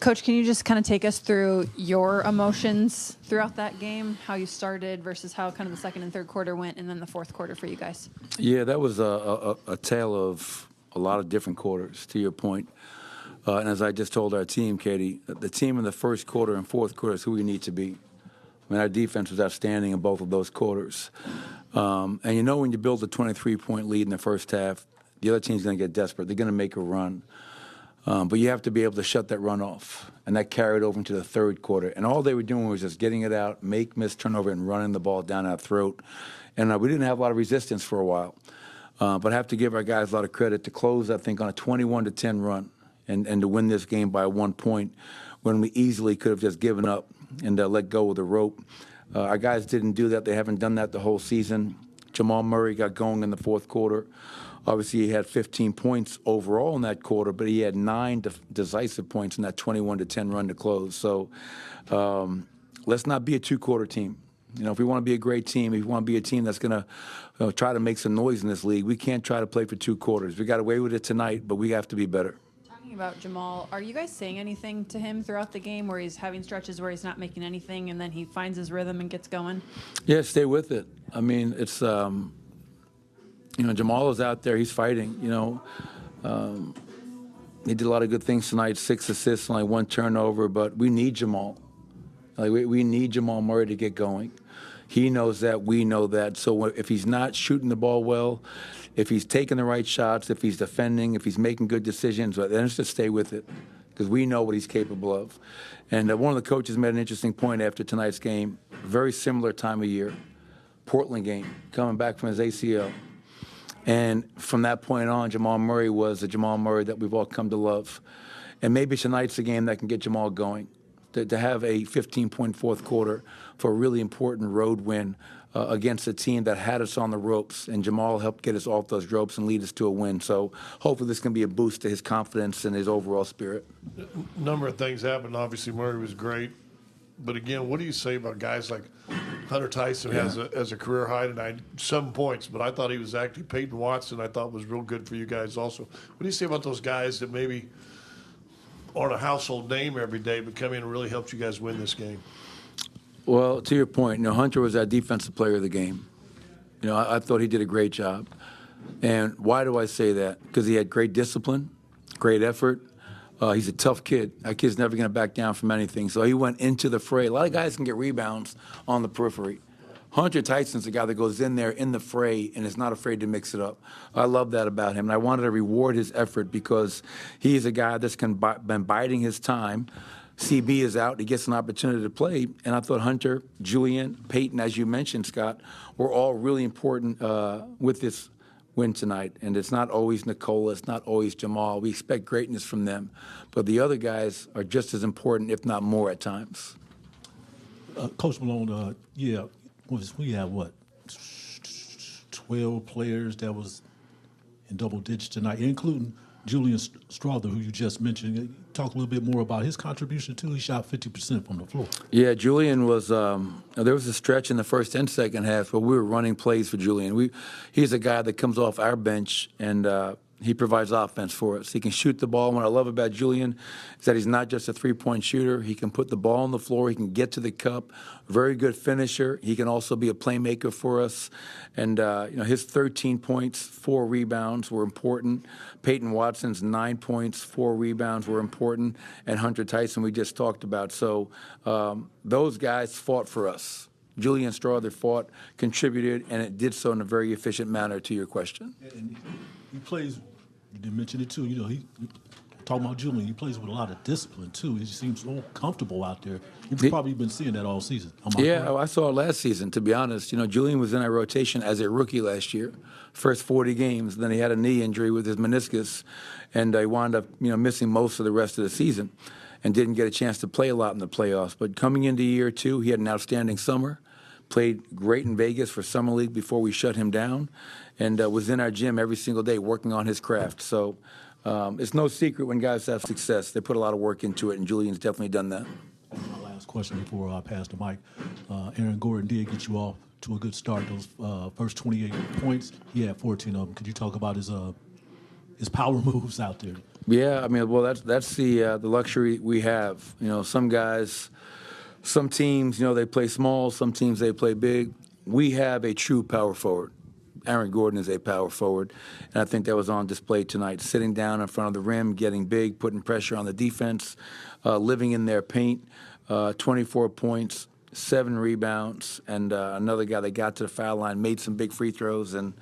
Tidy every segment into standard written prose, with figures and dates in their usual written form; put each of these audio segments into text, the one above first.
Coach, can you just kind of take us through your emotions throughout that game, how you started versus how kind of the second and third quarter went, and then the fourth quarter for you guys? Yeah, that was a tale of a lot of different quarters, to your point. And as I just told our team, Katie, the team in the first quarter and fourth quarter is who we need to be. I mean, our defense was outstanding in both of those quarters. And you know when you build a 23-point lead in the first half, the other team's going to get desperate. They're going to make a run. But you have to be able to shut that run off. And that carried over into the third quarter. And all they were doing was just getting it out, miss turnover, and running the ball down our throat. And we didn't have a lot of resistance for a while. But I have to give our guys a lot of credit to close, I think, on a 21-10 run and to win this game by 1 point when we easily could have just given up and let go of the rope. Our guys didn't do that. They haven't done that the whole season. Jamal Murray got going in the fourth quarter. Obviously, he had 15 points overall in that quarter, but he had 9 decisive points in that 21-10 run to close. So let's not be a two-quarter team. You know, if we want to be a great team, if we want to be a team that's going to try to make some noise in this league, we can't try to play for 2 quarters. We got away with it tonight, but we have to be better. Talking about Jamal, are you guys saying anything to him throughout the game where he's having stretches where he's not making anything and then he finds his rhythm and gets going? Yeah, stay with it. I mean, it's, Jamal is out there. He's fighting, He did a lot of good things tonight, 6 assists, only 1 turnover, but we need Jamal. We need Jamal Murray to get going. He knows that. We know that. So if he's not shooting the ball well, if he's taking the right shots, if he's defending, if he's making good decisions, then it's just stay with it because we know what he's capable of. And one of the coaches made an interesting point after tonight's game, very similar time of year, Portland game, coming back from his ACL. And from that point on, Jamal Murray was the Jamal Murray that we've all come to love. And maybe tonight's a game that can get Jamal going. To have a 15-point fourth quarter for a really important road win against a team that had us on the ropes, and Jamal helped get us off those ropes and lead us to a win. So hopefully this can be a boost to his confidence and his overall spirit. A number of things happened. Obviously, Murray was great. But, again, what do you say about guys like Hunter Tyson has a career high tonight, 7 points, but I thought he was actually Peyton Watson I thought was real good for you guys also. What do you say about those guys that maybe – aren't a household name every day, but come in and really helped you guys win this game? Well, to your point, Hunter was our defensive player of the game. I thought he did a great job. And why do I say that? Because he had great discipline, great effort. He's a tough kid. That kid's never going to back down from anything. So he went into the fray. A lot of guys can get rebounds on the periphery. Hunter Tyson's the guy that goes in there in the fray and is not afraid to mix it up. I love that about him, and I wanted to reward his effort because he's a guy that's been biding his time. CB is out. He gets an opportunity to play, and I thought Hunter, Julian, Peyton, as you mentioned, Scott, were all really important with this win tonight. And it's not always Nikola. It's not always Jamal. We expect greatness from them. But the other guys are just as important, if not more at times. Coach Malone, we have 12 players that was in double digits tonight, including Julian Strother, who you just mentioned. Talk a little bit more about his contribution too. He shot 50% from the floor. Yeah, Julian was. There was a stretch in the first and second half where we were running plays for Julian. He's a guy that comes off our bench and. He provides offense for us. He can shoot the ball. What I love about Julian is that he's not just a three-point shooter. He can put the ball on the floor. He can get to the cup. Very good finisher. He can also be a playmaker for us. And, his 13 points, 4 rebounds were important. Peyton Watson's 9 points, 4 rebounds were important. And Hunter Tyson we just talked about. So those guys fought for us. Julian Strother fought, contributed, and it did so in a very efficient manner to your question. And he plays, you didn't mention it too, talking about Julian, he plays with a lot of discipline too. He seems so comfortable out there. You've probably been seeing that all season. I saw it last season, to be honest. Julian was in our rotation as a rookie last year, first 40 games. Then he had a knee injury with his meniscus, and he wound up, missing most of the rest of the season and didn't get a chance to play a lot in the playoffs. But coming into year 2, he had an outstanding summer. Played great in Vegas for Summer League before we shut him down, and was in our gym every single day working on his craft. So it's no secret when guys have success. They put a lot of work into it, and Julian's definitely done that. My last question before I pass the mic. Aaron Gordon did get you off to a good start. Those first 28 points, he had 14 of them. Could you talk about his power moves out there? Yeah, I mean, well, that's the luxury we have. You know, some guys, some teams, you know, they play small. Some teams they play big. We have a true power forward. Aaron Gordon is a power forward, and I think that was on display tonight. Sitting down in front of the rim, getting big, putting pressure on the defense, living in their paint. 24 points, 7 rebounds, and another guy that got to the foul line, made some big free throws, and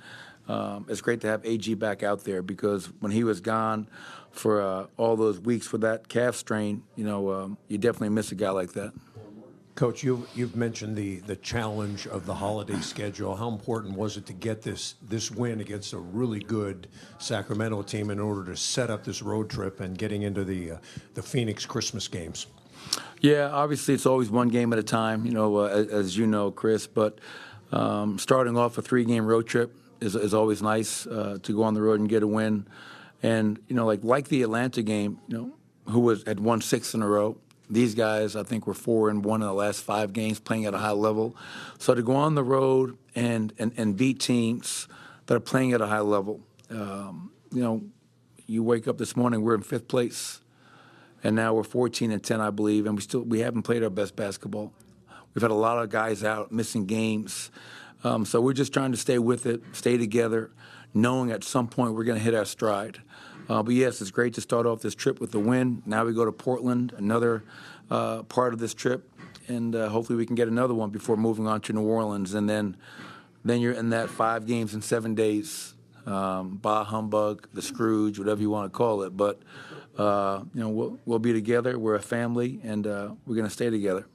it's great to have AG back out there because when he was gone for all those weeks with that calf strain, you know, you definitely miss a guy like that. Coach, you've mentioned the challenge of the holiday schedule. How important was it to get this win against a really good Sacramento team in order to set up this road trip and getting into the Phoenix Christmas games? Yeah, obviously it's always one game at a time, you know, as you know, Chris. But starting off a 3-game road trip is always nice to go on the road and get a win. And you know, like the Atlanta game, you know, who had won 6 in a row. These guys, I think, were 4-1 in the last 5 games, playing at a high level. So to go on the road and beat teams that are playing at a high level, you know, you wake up this morning, we're in 5th place, and now we're 14-10, I believe, and we haven't played our best basketball. We've had a lot of guys out missing games, so we're just trying to stay with it, stay together, knowing at some point we're going to hit our stride. But yes, it's great to start off this trip with the win. Now we go to Portland, another part of this trip, and hopefully we can get another one before moving on to New Orleans. And then you're in that 5 games in 7 days, bah humbug, the Scrooge, whatever you want to call it. But you know, we'll be together. We're a family, and we're going to stay together.